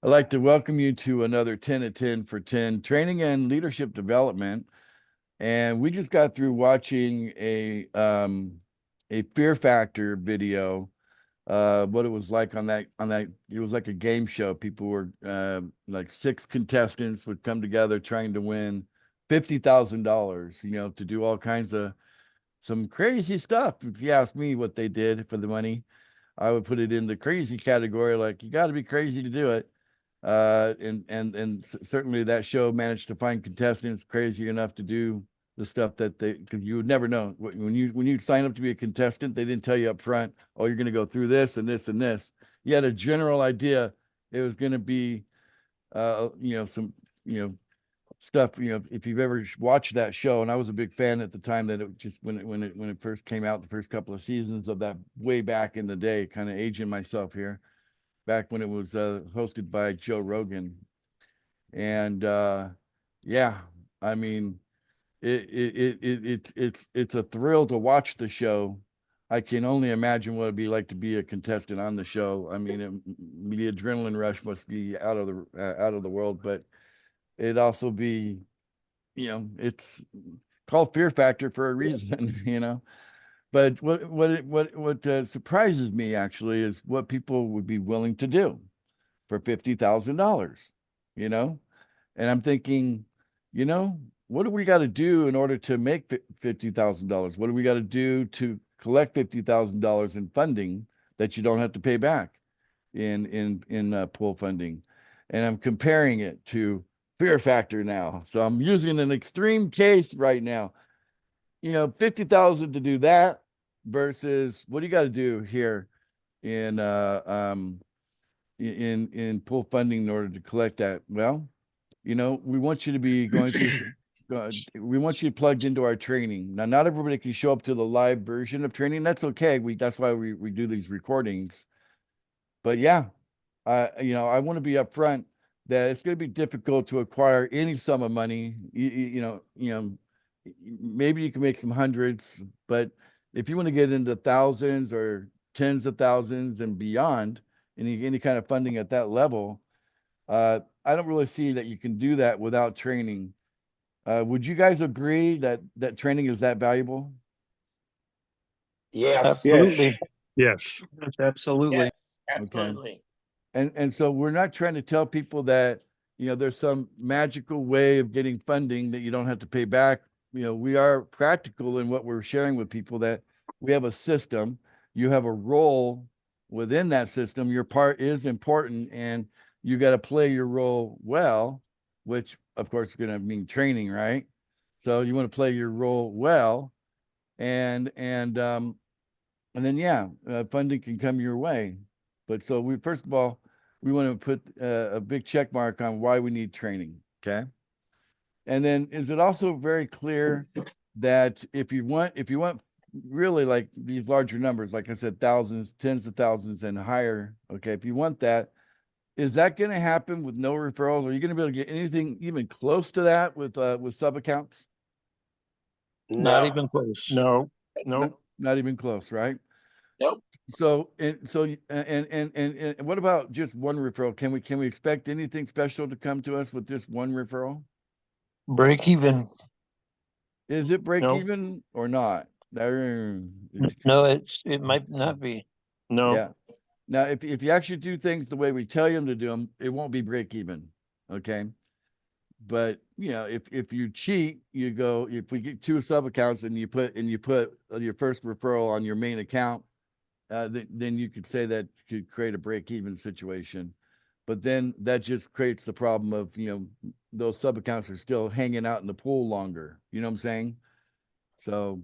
I'd like to welcome you to another 10 at 10 for 10 training and leadership development. And we just got through watching a Fear Factor video, what it was like on that it was like a game show. People were like 6 contestants would come together trying to win $50,000, to do all kinds of some crazy stuff. If you ask me what they did for the money, I would put it in the crazy category. Like, you got to be crazy to do it. And certainly that show managed to find contestants crazy enough to do the stuff that because you would never know when you sign up to be a contestant. They didn't tell you up front, oh, you're going to go through this and this and this. You had a general idea it was going to be some stuff, if you've ever watched that show. And I was a big fan at the time, that it just when it first came out, the first couple of seasons of that, way back in the day, kind of aging myself here, back when it was hosted by Joe Rogan. And yeah, I mean, it's a thrill to watch the show. I can only imagine what it'd be like to be a contestant on the show. I mean, the adrenaline rush must be out of the world, but it'd also be, it's called Fear Factor for a reason. But what surprises me actually is what people would be willing to do for $50,000, and I'm thinking, what do we got to do in order to make $50,000? What do we got to do to collect $50,000 in funding that you don't have to pay back in pool funding? And I'm comparing it to Fear Factor now. So I'm using an extreme case right now. 50,000 to do that versus what do you got to do here in pool funding in order to collect that? Well, we want you to be going through we want you plugged into our training. Now, not everybody can show up to the live version of training. That's okay. That's why we do these recordings. But yeah, I want to be upfront that it's going to be difficult to acquire any sum of money. Maybe you can make some hundreds, but if you want to get into thousands or tens of thousands and beyond, any kind of funding at that level, I don't really see that you can do that without training. Would you guys agree that training is that valuable? Yes. Absolutely. Yes. Absolutely. Yes, absolutely. And so we're not trying to tell people that, there's some magical way of getting funding that you don't have to pay back. We are practical in what we're sharing with people, that we have a system, you have a role within that system. Your part is important, and you got to play your role well, which of course is going to mean training, right? So you want to play your role well, and then funding can come your way. But so we first of all, we want to put a big check mark on why we need training. Okay. And then, is it also very clear that if you want really like these larger numbers, like I said, thousands, tens of thousands and higher, okay, if you want that, is that going to happen with no referrals? Are you going to be able to get anything even close to that with sub accounts? Not even close. No. Not even close, right? Nope. So and what about just one referral? Can we expect anything special to come to us with just one referral? Break even. Is it break No. even or not? No, it might not be. No. Yeah. Now, if you actually do things the way we tell you to do them, it won't be break even. Okay. But if you cheat, if we get 2 sub accounts and you put your first referral on your main account, then you could say that could create a break even situation. But then that just creates the problem of, those sub accounts are still hanging out in the pool longer. You know what I'm saying? So,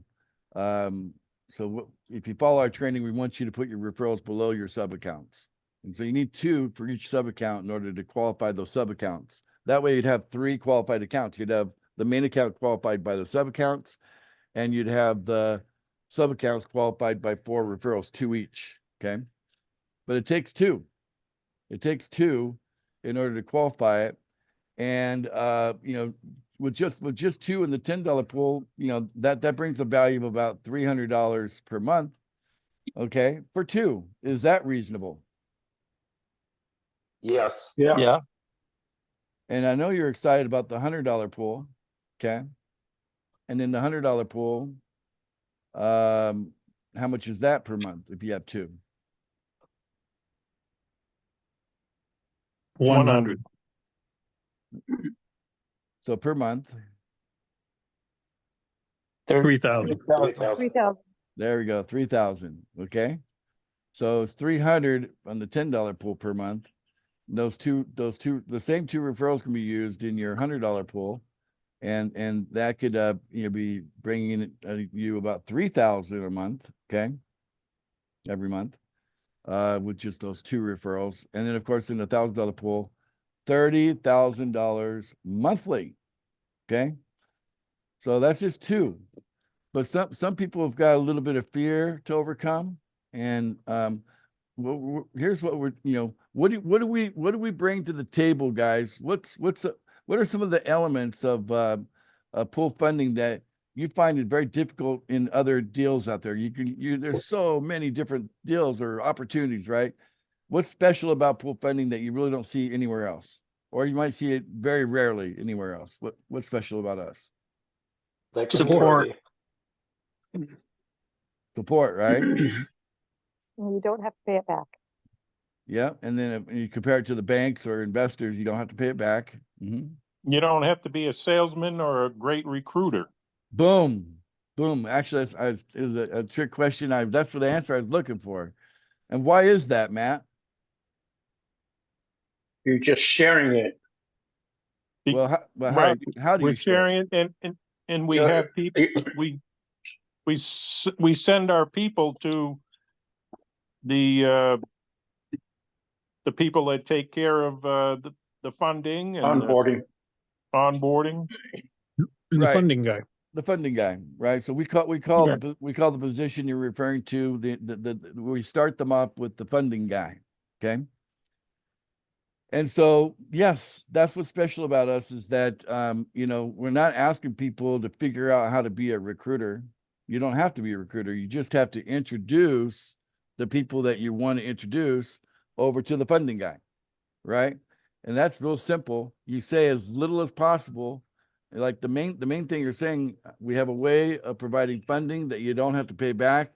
if you follow our training, we want you to put your referrals below your sub accounts. And so you need 2 for each sub account in order to qualify those sub accounts. That way you'd have 3 qualified accounts. You'd have the main account qualified by the sub accounts, and you'd have the sub accounts qualified by 4 referrals, 2 each. Okay. But it takes 2. It takes 2 in order to qualify it. And with just 2 in the $10 pool, that brings a value of about $300 per month. Okay, for 2. Is that reasonable? Yes. Yeah. And I know you're excited about the $100 pool. Okay. And then the $100 pool, how much is that per month if you have two? 100. So per month, 3,000. 3,000. 3,000. there we go, 3,000. Okay. So it's 300 on the $10 pool per month. The same two referrals can be used in your $100 pool. And that could, be bringing you about 3,000 a month. Okay. Every month, with just those two referrals. And then of course, in the $1,000 pool, $30,000 monthly. Okay. So that's just two. But some people have got a little bit of fear to overcome. And here's what we're, what do we bring to the table, guys? What are some of the elements of pool funding that you find it very difficult in other deals out there? There's so many different deals or opportunities, right? What's special about pool funding that you really don't see anywhere else? Or you might see it very rarely anywhere else. What's special about us? The Support. community. Support, right? And you don't have to pay it back. Yeah. And then if you compare it to the banks or investors, you don't have to pay it back. You don't have to be a salesman or a great recruiter. Boom. Boom. Actually, it was a trick question. That's the answer I was looking for. And why is that, Matt? You're just sharing it. Be- Well, how Well, do you We're share? sharing it and we Yeah, have people, it- we send our people to the people that take care of the funding and the Onboarding. onboarding. And the Right. funding guy. The funding guy, right? So we call the position you're referring to we start them up with the funding guy. Okay. And so, yes, that's what's special about us is that, we're not asking people to figure out how to be a recruiter. You don't have to be a recruiter. You just have to introduce the people that you want to introduce over to the funding guy, right? And that's real simple. You say as little as possible. Like the main thing you're saying, we have a way of providing funding that you don't have to pay back.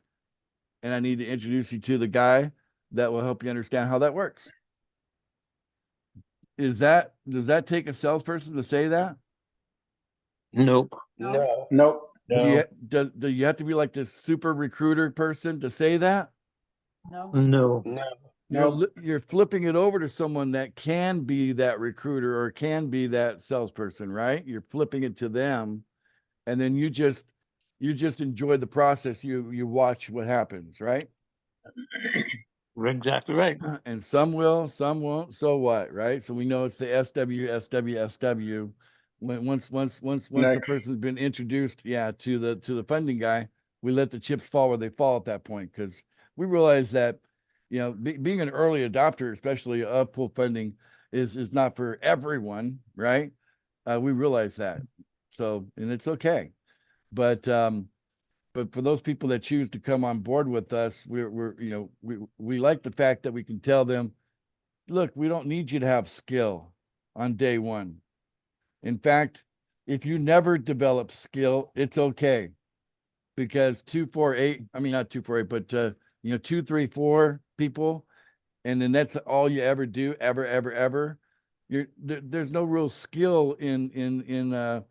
And I need to introduce you to the guy that will help you understand how that works. Does that take a salesperson to say that? Nope. No. Nope. Do you have to be like this super recruiter person to say that? No. No. No. You're flipping it over to someone that can be that recruiter or can be that salesperson, right? You're flipping it to them, and then you just enjoy the process. You watch what happens, right? You're exactly right. And some will, some won't. So what, right? So we know it's the SW. Once the Next. person's been introduced, to the funding guy, we let the chips fall where they fall at that point, because we realize that, being an early adopter, especially of pool funding, is not for everyone, right? We realize that. So, and it's okay. But for those people that choose to come on board with us, we like the fact that we can tell them, look, we don't need you to have skill on day one. In fact, if you never develop skill, it's okay, because 2, 4, 8, I mean, not 2, 4, 8, but 2, 3, 4 people, and then that's all you ever do, ever. There's no real skill in that,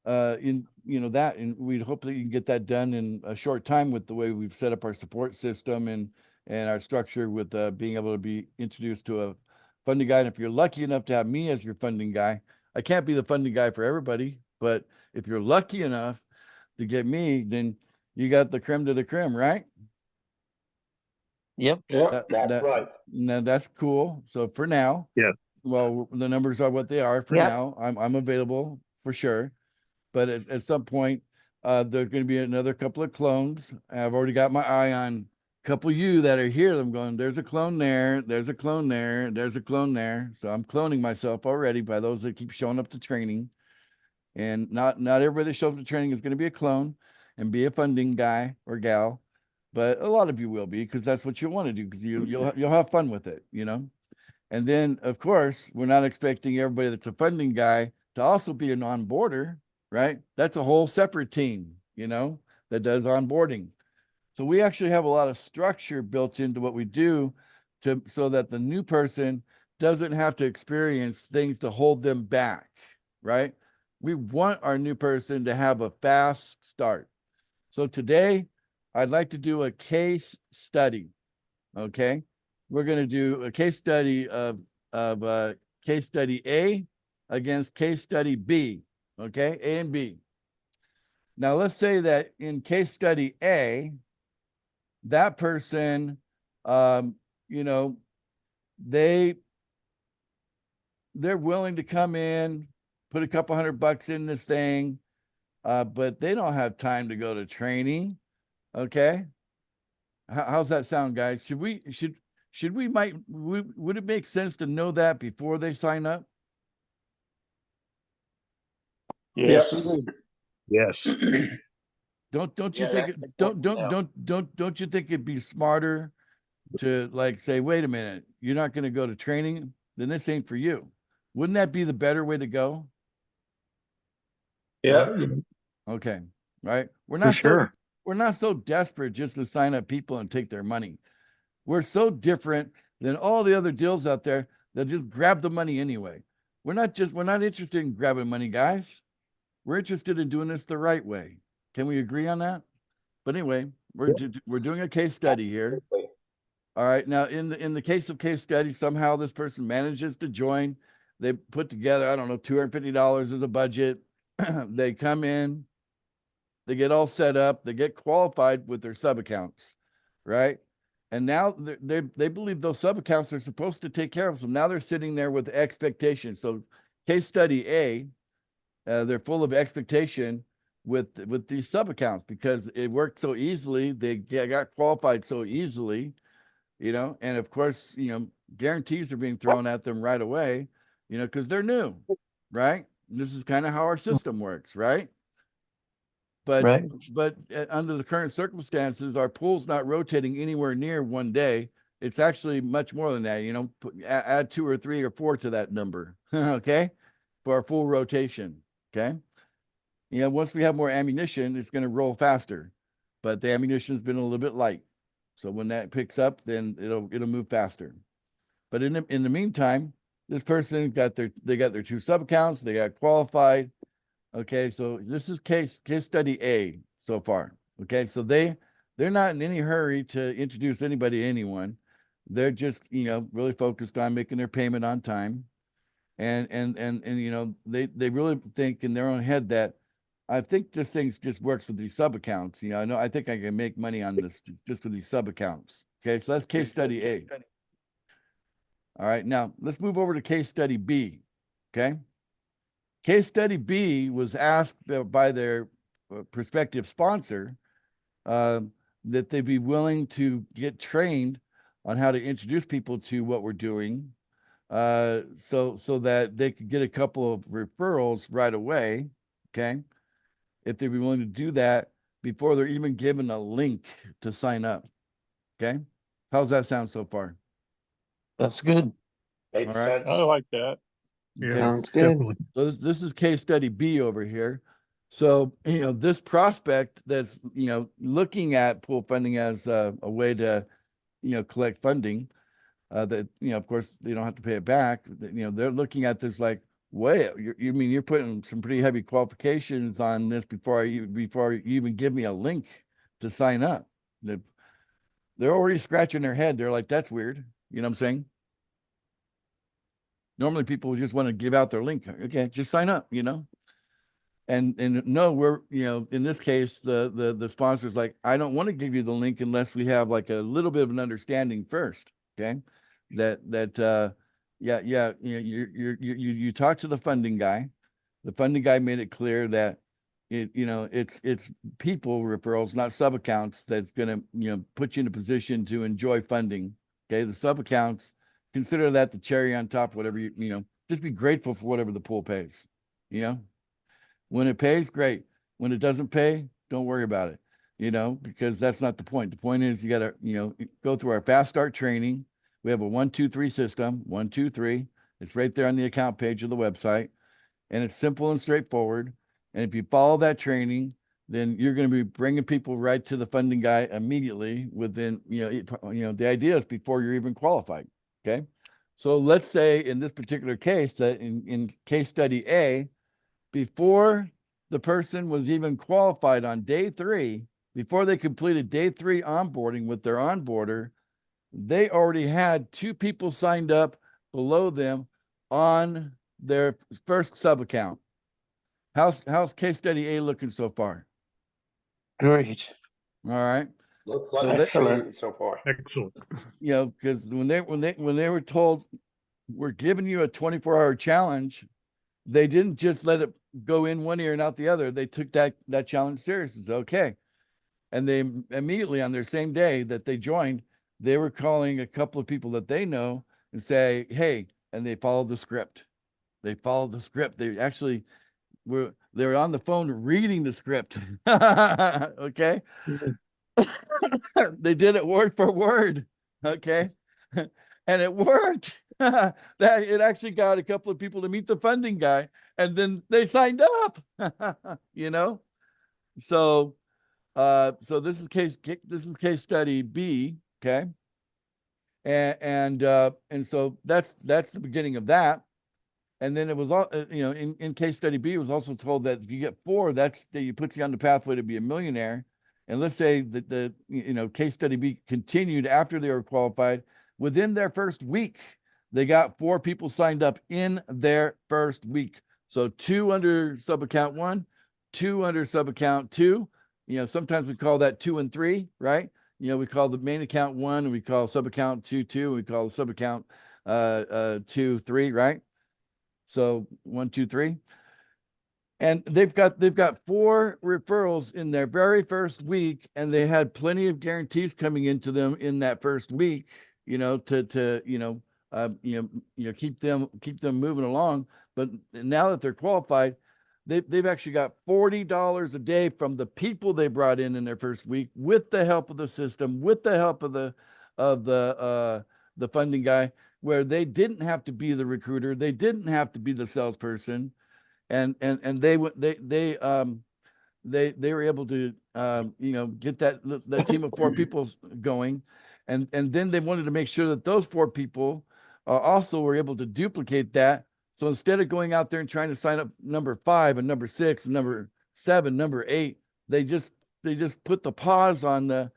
and we'd hope that you can get that done in a short time with the way we've set up our support system and our structure with being able to be introduced to a funding guy. And if you're lucky enough to have me as your funding guy, I can't be the funding guy for everybody, but if you're lucky enough to get me, then you got the creme de la creme, right? Yep. Yeah, that's right. Now that's cool. So for now, Yeah. well, the numbers are what they are for Yep. now. I'm available for sure. But at some point, there's going to be another couple of clones. I've already got my eye on a couple of you that are here. I'm going, there's a clone there, there's a clone there, there's a clone there. So I'm cloning myself already by those that keep showing up to training. And not everybody that shows up to training is going to be a clone and be a funding guy or gal, but a lot of you will be, because that's what you want to do, because you'll have fun with it, And then, of course, we're not expecting everybody that's a funding guy to also be an onboarder, right? That's a whole separate team, that does onboarding. So we actually have a lot of structure built into what we do so that the new person doesn't have to experience things to hold them back, right? We want our new person to have a fast start. So today, I'd like to do a case study, okay? We're going to do a case study of case study A against case study B, okay? A and B. Now, let's say that in case study A, that person, they're willing to come in, put a couple $100 in this thing, but they don't have time to go to training. Okay. How's that sound, guys? Would it make sense to know that before they sign up? Yes. Yes. Don't you Yeah, think that's don't important to don't you think it'd be smarter to like say, wait a minute, you're not going to go to training, then this ain't for you. Wouldn't that be the better way to go? Yeah. Okay. Right. For sure. We're not so desperate just to sign up people and take their money. We're so different than all the other deals out there that just grab the money anyway. We're not interested in grabbing money, guys. We're interested in doing this the right way. Can we agree on that? But anyway, we're doing a case study here. know. All right. Now, in the case of case study, somehow this person manages to join. They put together, I don't know, $250 as a budget. They come in, they get all set up, they get qualified with their sub accounts, right? And now they believe those sub accounts are supposed to take care of them. Now they're sitting there with expectations. So case study A, they're full of expectation with these sub accounts because it worked so easily. They got qualified so easily, and of course, guarantees are being thrown at them right away, because they're new, right? This is kind of how our system works, right? But Right. under the current circumstances, our pool's not rotating anywhere near one day. It's actually much more than that. Add 2 or 3 or 4 to that number, okay, for our full rotation. Okay, once we have more ammunition, it's going to roll faster, but the ammunition's been a little bit light. So when that picks up, then it'll move faster. But in the meantime, this person got their 2 sub accounts. They got qualified. Okay, so this is case study A so far. Okay, so they're not in any hurry to introduce anybody to anyone. They're just really focused on making their payment on time, and they really think in their own head that I think this thing just works with these sub accounts. I think I can make money on this just with these sub accounts. Okay, so that's case study A. All right, now let's move over to case study B. Okay. Case study B was asked by their prospective sponsor that they be willing to get trained on how to introduce people to what we're doing, so that they could get a couple of referrals right away. Okay, if they'd be willing to do that before they're even given a link to sign up. Okay, how's that sound so far? That's good. Makes All right. sense. I like that. Yeah, Sounds good. definitely. So this is case study B over here. So, this prospect that's, looking at pool funding as a way to, collect funding, that, of course, they don't have to pay it back. They're looking at this like, wait, you're putting some pretty heavy qualifications on this before you even give me a link to sign up. They're already scratching their head. They're like, that's weird. You know what I'm saying? Normally people just want to give out their link. Okay, just sign up, And no, we're, in this case, the sponsor's like, I don't want to give you the link unless we have like a little bit of an understanding first. Okay. You talk to the funding guy. The funding guy made it clear that it's people referrals, not sub accounts, that's going to, put you in a position to enjoy funding. Okay. The sub accounts, consider that the cherry on top, whatever just be grateful for whatever the pool pays, when it pays, great. When it doesn't pay, don't worry about it, because that's not the point. The point is you got to, go through our fast start training. We have a 1, 2, 3 system, 1, 2, 3. It's right there on the account page of the website. And it's simple and straightforward. And if you follow that training, then you're going to be bringing people right to the funding guy immediately within, the idea is before you're even qualified. Okay. So let's say in this particular case that in case study A, before the person was even qualified on day 3, before they completed day 3 onboarding with their onboarder, they already had 2 people signed up below them on their first sub account. How's case study A looking so far? Great. All right. Looks like So a Excellent. treat so far. Excellent. Because when they were told we're giving you a 24-hour challenge, they didn't just let it go in one ear and out the other. They took that challenge seriously. So, okay. And they immediately on their same day that they joined, they were calling a couple of people that they know and say, hey, and they followed the script. They followed the script. They actually they were on the phone reading the script. Okay. They did it word for word. Okay. And it worked. That it actually got a couple of people to meet the funding guy, and then they signed up. So so this is case study B, okay? And so that's the beginning of that. And then it was all in case study B, it was also told that if you get 4, that puts you on the pathway to be a millionaire. And let's say that the case study B continued after they were qualified. Within their first week, they got 4 people signed up in their first week. So 2 under sub account 1, 2 under sub account 2. Sometimes we call that 2 and 3, right? We call the main account 1, and we call sub account 2, 2, and we call the sub account 2, 3, right? So 1, 2, 3. And they've got 4 referrals in their very first week, and they had plenty of guarantees coming into them in that first week, to keep them moving along. But now that they're qualified, they've actually got $40 a day from the people they brought in their first week, with the help of the system, with the help of the funding guy, where they didn't have to be the recruiter, they didn't have to be the salesperson, and they were able to get that team of 4 people going, and then they wanted to make sure that those 4 people also were able to duplicate that. So instead of going out there and trying to sign up number 5 and number 6 and number 7, number 8, they just put the pause on the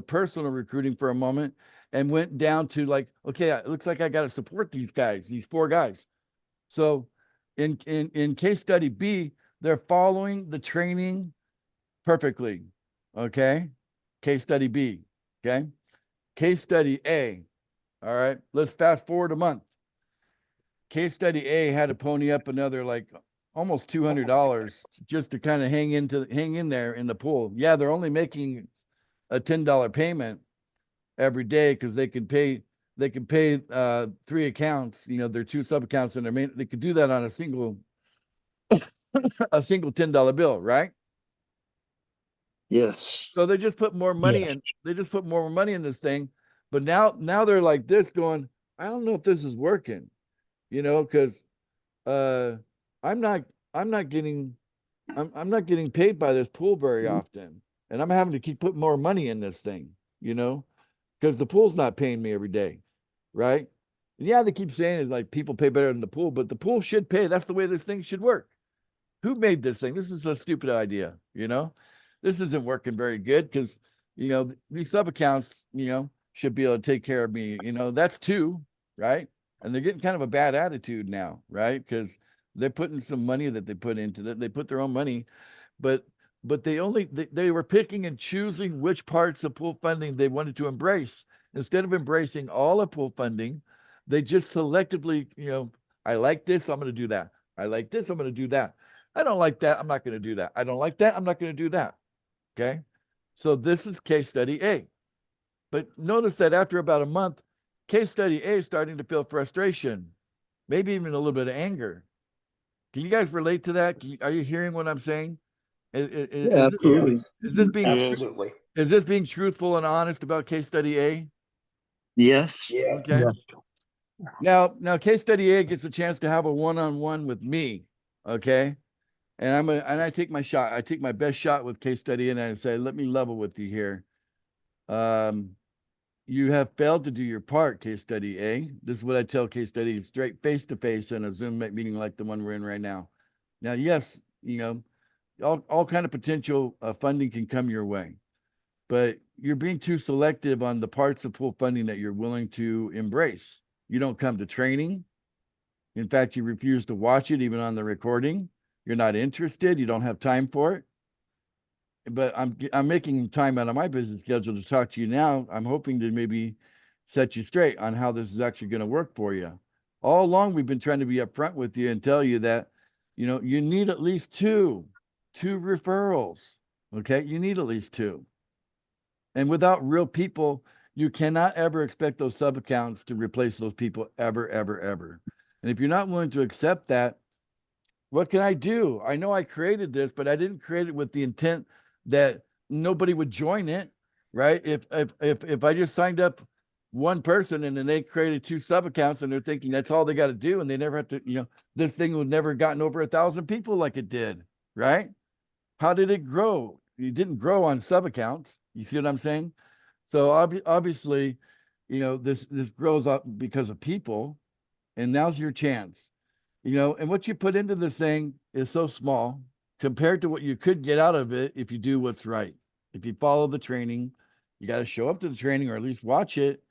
personal recruiting for a moment and went down to like, okay, it looks like I got to support these 4 guys. So in case study B, they're following the training perfectly. Okay. Case study B. Okay. Case study A. All right. Let's fast forward a month. Case study A had to pony up another like almost $200 just to kind of hang in there in the pool. Yeah, they're only making a $10 payment every day because they can pay 3 accounts, their 2 sub accounts in their main. They could do that on a single $10 bill, right? Yes. So they just put more money in. They just put more money in this thing, but now they're like this, going, I don't know if this is working, because I'm not getting paid by this pool very often, and I'm having to keep putting more money in this thing, because the pool's not paying me every day, right? And yeah, they keep saying it like people pay better than the pool, but the pool should pay. That's the way this thing should work. Who made this thing? This is a stupid idea, This isn't working very good because, these sub accounts, should be able to take care of me. That's 2, right? And they're getting kind of a bad attitude now, right? Because they're putting some money that they put into that. They put their own money, but they were picking and choosing which parts of pool funding they wanted to embrace. Instead of embracing all of pool funding, they just selectively, I like this, I'm going to do that. I like this, I'm going to do that. I don't like that, I'm not going to do that. I don't like that, I'm not going to do that. Okay. So this is case study A. But notice that after about a month, case study A is starting to feel frustration, maybe even a little bit of anger. Can you guys relate to that? Are you hearing what I'm saying? Absolutely. Yes, Is this being absolutely. is this being truthful and honest about case study A? Yes. Yes. Okay. Now case study A gets a chance to have a one-on-one with me. Okay. And I take my shot. I take my best shot with case study and I say, let me level with you here. You have failed to do your part, case study A. This is what I tell case study straight face to face in a Zoom meeting like the one we're in right now. Now, yes, all kind of potential funding can come your way, but you're being too selective on the parts of full funding that you're willing to embrace. You don't come to training. In fact, you refuse to watch it even on the recording. You're not interested. You don't have time for it. But I'm making time out of my business schedule to talk to you now. I'm hoping to maybe set you straight on how this is actually going to work for you. All along, we've been trying to be upfront with you and tell you that, you need at least two referrals. Okay. You need at least two. And without real people, you cannot ever expect those sub accounts to replace those people ever, ever, ever. And if you're not willing to accept that, what can I do? I know I created this, but I didn't create it with the intent that nobody would join it, right? If I just signed up one person and then they created 2 sub accounts and they're thinking that's all they got to do, and they never have to, this thing would never gotten over 1,000 people like it did, right? How did it grow? It didn't grow on sub accounts. You see what I'm saying? So obviously, this grows up because of people, and now's your chance. And what you put into this thing is so small compared to what you could get out of it if you do what's right. If you follow the training, you got to show up to the training or at least watch it.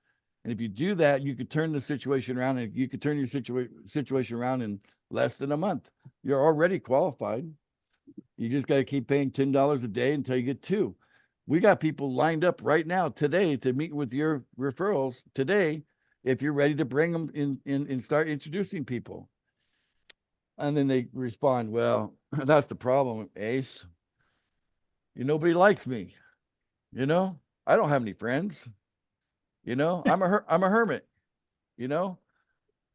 And if you do that, you could turn the situation around, and you could turn your situation around in less than a month. You're already qualified. You just got to keep paying $10 a day until you get 2. We got people lined up right now today to meet with your referrals today if you're ready to bring them in and start introducing people. And then they respond, well, that's the problem, Ace. Nobody likes me. I don't have any friends. I'm a hermit.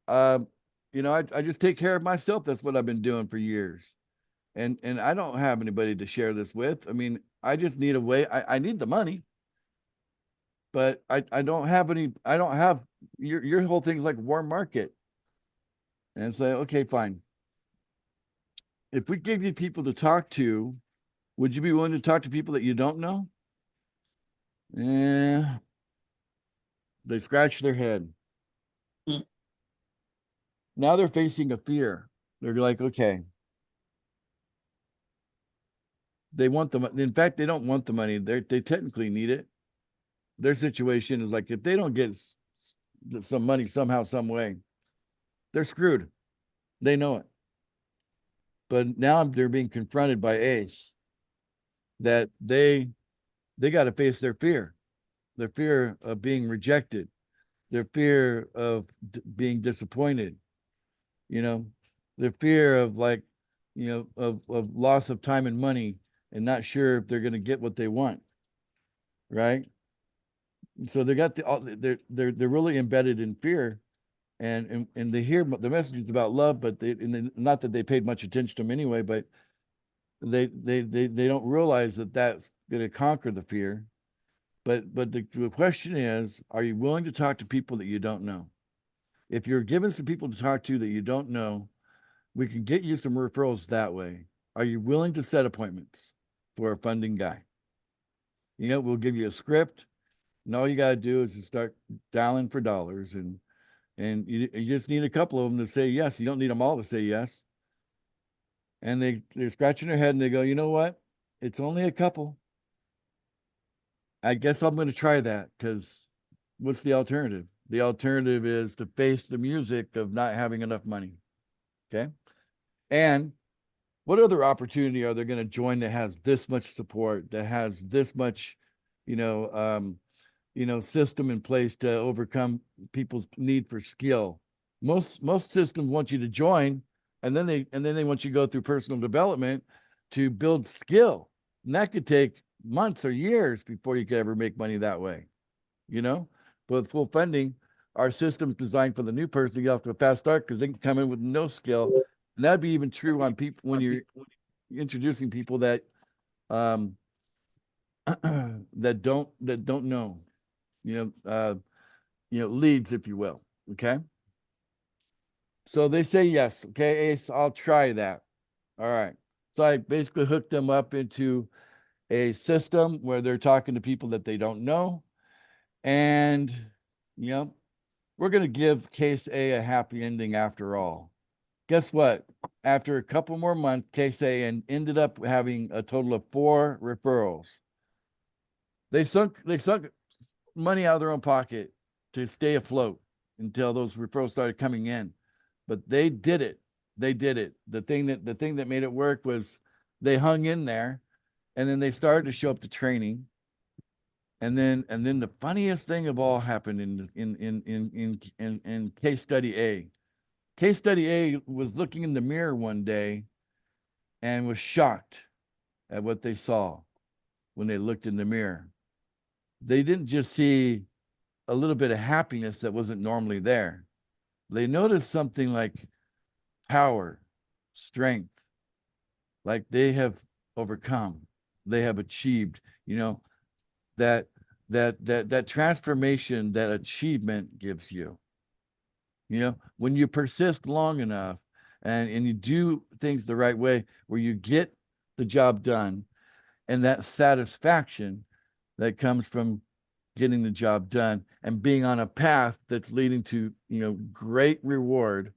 I just take care of myself. That's what I've been doing for years. And I don't have anybody to share this with. I mean, I just need a way. I need the money, but I don't have any. I don't have your whole thing's like warm market. And it's like, okay, fine. If we give you people to talk to, would you be willing to talk to people that you don't know? Yeah. They scratch their head. Hmm. Now they're facing a fear. They're like, okay. They want the money. In fact, they don't want the money. They technically need it. Their situation is like, if they don't get some money somehow, some way, they're screwed. They know it. But now they're being confronted by Ace that they got to face their fear of being rejected, their fear of being disappointed, their fear of of loss of time and money and not sure if they're going to get what they want, right? So they got they're really embedded in fear, and they hear the messages about love, but not that they paid much attention to them anyway, but they don't realize that that's going to conquer the fear. But the question is, are you willing to talk to people that you don't know? If you're given some people to talk to that you don't know, we can get you some referrals that way. Are you willing to set appointments for a funding guy? We'll give you a script, and all you got to do is just start dialing for dollars, and you just need a couple of them to say yes. You don't need them all to say yes. And they're scratching their head and they go, you know what? It's only a couple. I guess I'm going to try that, because what's the alternative? The alternative is to face the music of not having enough money. Okay. And what other opportunity are they going to join that has this much support, that has this much, system in place to overcome people's need for skill? Most systems want you to join, and then they want you to go through personal development to build skill. And that could take months or years before you could ever make money that way. But with full funding, our system's designed for the new person to get off to a fast start, because they can come in with no skill. And that'd be even true on people when you're introducing people that that don't know. leads, if you will. Okay. So they say yes. Okay, Ace, I'll try that. All right. So I basically hooked them up into a system where they're talking to people that they don't know. And, we're going to give case A a happy ending after all. Guess what? After a couple more months, case A and ended up having a total of 4 referrals. They sunk money out of their own pocket to stay afloat until those referrals started coming in. But they did it. They did it. The thing that made it work was they hung in there, and then they started to show up to training. And then the funniest thing of all happened in case study A. Case study A was looking in the mirror one day and was shocked at what they saw when they looked in the mirror. They didn't just see a little bit of happiness that wasn't normally there. They noticed something like power, strength, like they have overcome, they have achieved, that transformation, that achievement gives you. When you persist long enough and you do things the right way, where you get the job done, and that satisfaction that comes from getting the job done and being on a path that's leading to, great reward.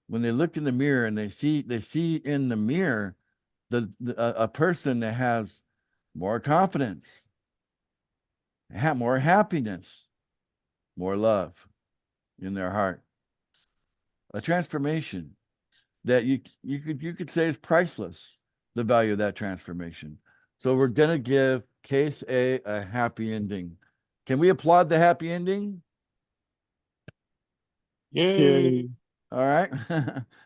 When they look in the mirror and they see in the mirror a person that has more confidence, more happiness, more love in their heart, a transformation that you could say is priceless, the value of that transformation. So we're going to give case A a happy ending. Can we applaud the happy ending? Yay. All right.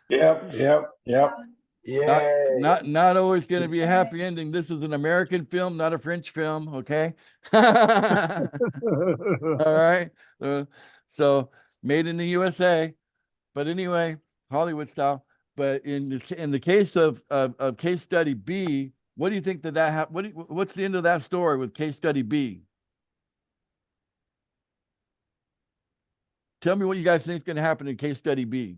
Yep. Yay. Not always going to be a happy ending. This is an American film, not a French film. Okay. All right. So made in the USA, but anyway, Hollywood style. But in the case of case study B, what do you think that what's the end of that story with case study B? Tell me what you guys think is going to happen in case study B.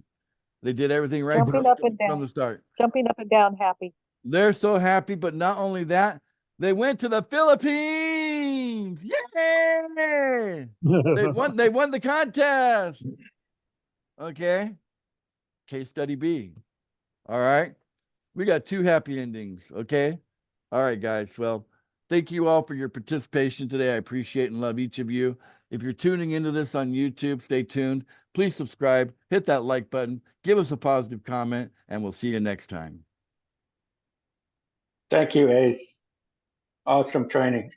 They did everything right Jumping up and from down. the start. Jumping up and down happy. They're so happy, but not only that, they went to the Philippines. Yay! They won the contest. Okay. Case study B. All right. We got 2 happy endings. Okay. All right, guys. Well, thank you all for your participation today. I appreciate and love each of you. If you're tuning into this on YouTube, stay tuned. Please subscribe, hit that like button, give us a positive comment, and we'll see you next time. Thank you, Ace. Awesome training.